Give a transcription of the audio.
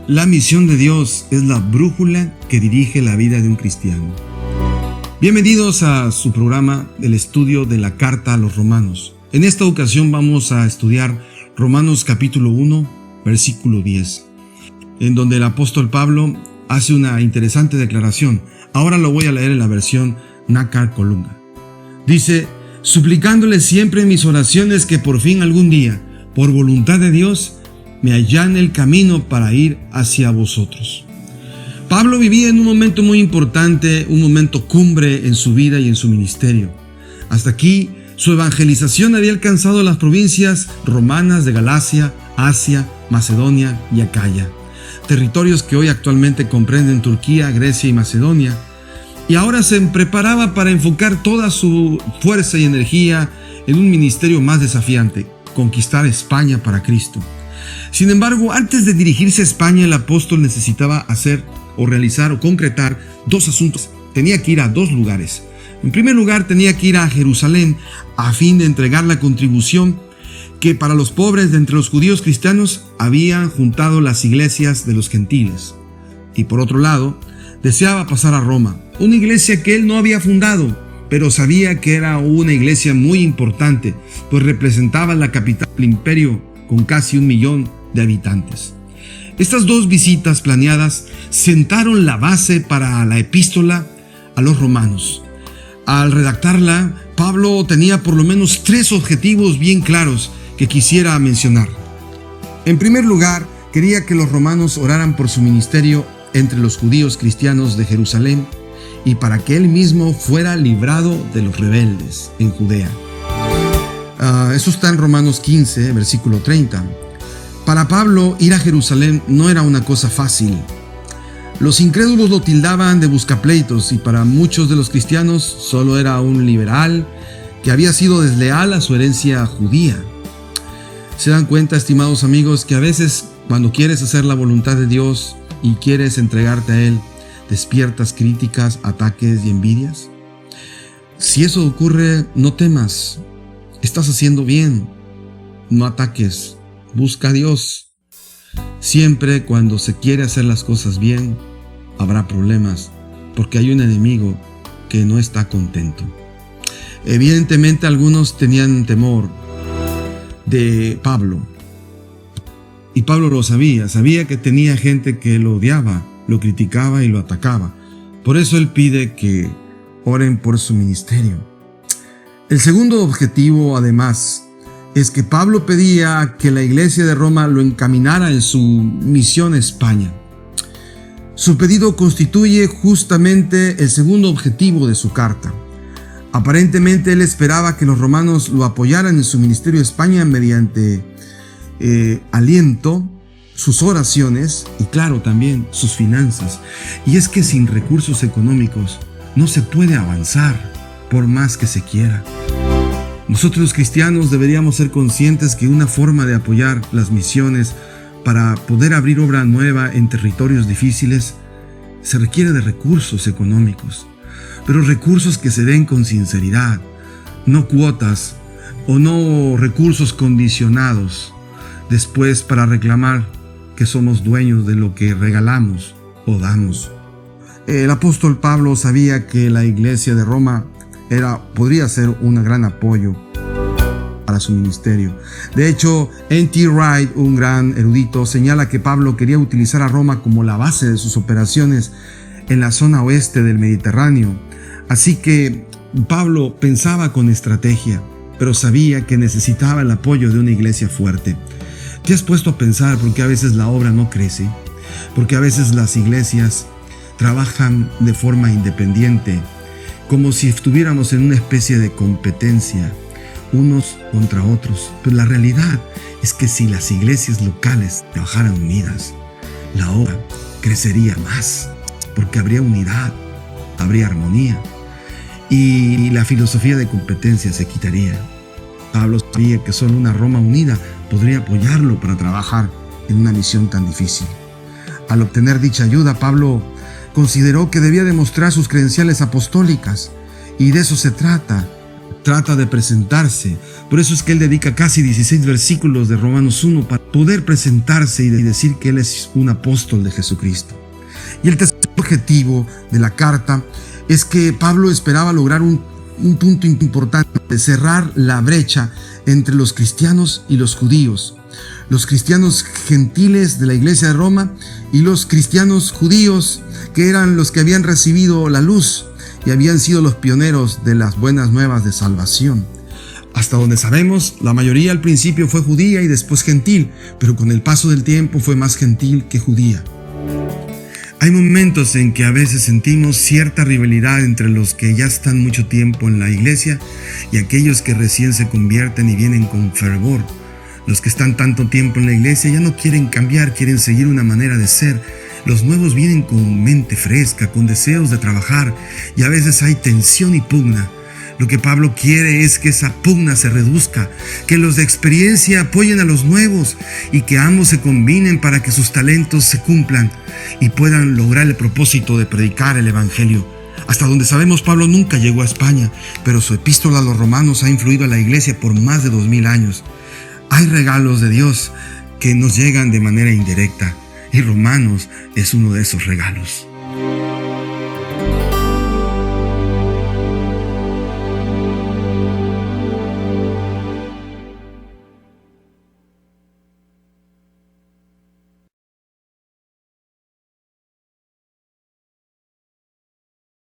La misión de Dios es la brújula que dirige la vida de un cristiano. Bienvenidos a su programa, el estudio de la carta a los Romanos. En esta ocasión vamos a estudiar Romanos capítulo 1, versículo 10, en donde el apóstol Pablo hace una interesante declaración. Ahora lo voy a leer en la versión Nácar Colunga. Dice: suplicándole siempre en mis oraciones que por fin algún día, por voluntad de Dios, me allane el camino para ir hacia vosotros. Pablo vivía en un momento muy importante, un momento cumbre en su vida y en su ministerio. Hasta aquí, su evangelización había alcanzado las provincias romanas de Galacia, Asia, Macedonia y Acaya, territorios que hoy actualmente comprenden Turquía, Grecia y Macedonia, y ahora se preparaba para enfocar toda su fuerza y energía en un ministerio más desafiante: conquistar España para Cristo. Sin embargo, antes de dirigirse a España, el apóstol necesitaba hacer o realizar o concretar dos asuntos. Tenía que ir a dos lugares. En primer lugar, tenía que ir a Jerusalén a fin de entregar la contribución que para los pobres de entre los judíos cristianos habían juntado las iglesias de los gentiles. Y por otro lado, deseaba pasar a Roma, una iglesia que él no había fundado, pero sabía que era una iglesia muy importante, pues representaba la capital del imperio con casi 1 millón de habitantes. Estas dos visitas planeadas sentaron la base para la epístola a los romanos. Al redactarla, Pablo tenía por lo menos 3 objetivos bien claros que quisiera mencionar. En primer lugar, quería que los romanos oraran por su ministerio entre los judíos cristianos de Jerusalén y para que él mismo fuera librado de los rebeldes en Judea. Eso está en Romanos 15, versículo 30. Para Pablo, ir a Jerusalén no era una cosa fácil. Los incrédulos lo tildaban de buscapleitos y para muchos de los cristianos solo era un liberal que había sido desleal a su herencia judía. ¿Se dan cuenta, estimados amigos, que a veces cuando quieres hacer la voluntad de Dios y quieres entregarte a Él, despiertas críticas, ataques y envidias? Si eso ocurre, no temas. Estás haciendo bien. No ataques. Busca a Dios. Siempre cuando se quiere hacer las cosas bien, habrá problemas, porque hay un enemigo que no está contento. Evidentemente algunos tenían temor de Pablo. Y Pablo lo sabía que tenía gente que lo odiaba, lo criticaba y lo atacaba. Por eso él pide que oren por su ministerio. El segundo objetivo, además, es que Pablo pedía que la iglesia de Roma lo encaminara en su misión a España. Su pedido constituye justamente el segundo objetivo de su carta. Aparentemente él esperaba que los romanos lo apoyaran en su ministerio a España mediante aliento, sus oraciones y claro también sus finanzas. Y es que sin recursos económicos no se puede avanzar por más que se quiera. Nosotros los cristianos deberíamos ser conscientes que una forma de apoyar las misiones para poder abrir obra nueva en territorios difíciles se requiere de recursos económicos, pero recursos que se den con sinceridad, no cuotas o no recursos condicionados después para reclamar que somos dueños de lo que regalamos o damos. El apóstol Pablo sabía que la iglesia de Roma podría ser un gran apoyo para su ministerio. De hecho, N.T. Wright, un gran erudito, señala que Pablo quería utilizar a Roma como la base de sus operaciones en la zona oeste del Mediterráneo. Así que Pablo pensaba con estrategia, pero sabía que necesitaba el apoyo de una iglesia fuerte. ¿Te has puesto a pensar por qué a veces la obra no crece? Porque a veces las iglesias trabajan de forma independiente, como si estuviéramos en una especie de competencia, unos contra otros. Pero la realidad es que si las iglesias locales trabajaran unidas, la obra crecería más, porque habría unidad, habría armonía, y la filosofía de competencia se quitaría. Pablo sabía que solo una Roma unida podría apoyarlo para trabajar en una misión tan difícil. Al obtener dicha ayuda, Pablo consideró que debía demostrar sus credenciales apostólicas, y de eso se trata de presentarse. Por eso es que él dedica casi 16 versículos de Romanos 1 para poder presentarse y decir que él es un apóstol de Jesucristo. Y el tercer objetivo de la carta es que Pablo esperaba lograr un punto importante, de cerrar la brecha entre los cristianos y los judíos, los cristianos gentiles de la iglesia de Roma y los cristianos judíos, que eran los que habían recibido la luz y habían sido los pioneros de las buenas nuevas de salvación. Hasta donde sabemos, la mayoría al principio fue judía y después gentil, pero con el paso del tiempo fue más gentil que judía. Hay momentos en que a veces sentimos cierta rivalidad entre los que ya están mucho tiempo en la iglesia y aquellos que recién se convierten y vienen con fervor. Los que están tanto tiempo en la iglesia ya no quieren cambiar, quieren seguir una manera de ser. Los nuevos vienen con mente fresca, con deseos de trabajar, y a veces hay tensión y pugna. Lo que Pablo quiere es que esa pugna se reduzca, que los de experiencia apoyen a los nuevos y que ambos se combinen para que sus talentos se cumplan y puedan lograr el propósito de predicar el evangelio. Hasta donde sabemos, Pablo nunca llegó a España, pero su epístola a los romanos ha influido a la iglesia por más de 2000 años. Hay regalos de Dios que nos llegan de manera indirecta y Romanos es uno de esos regalos.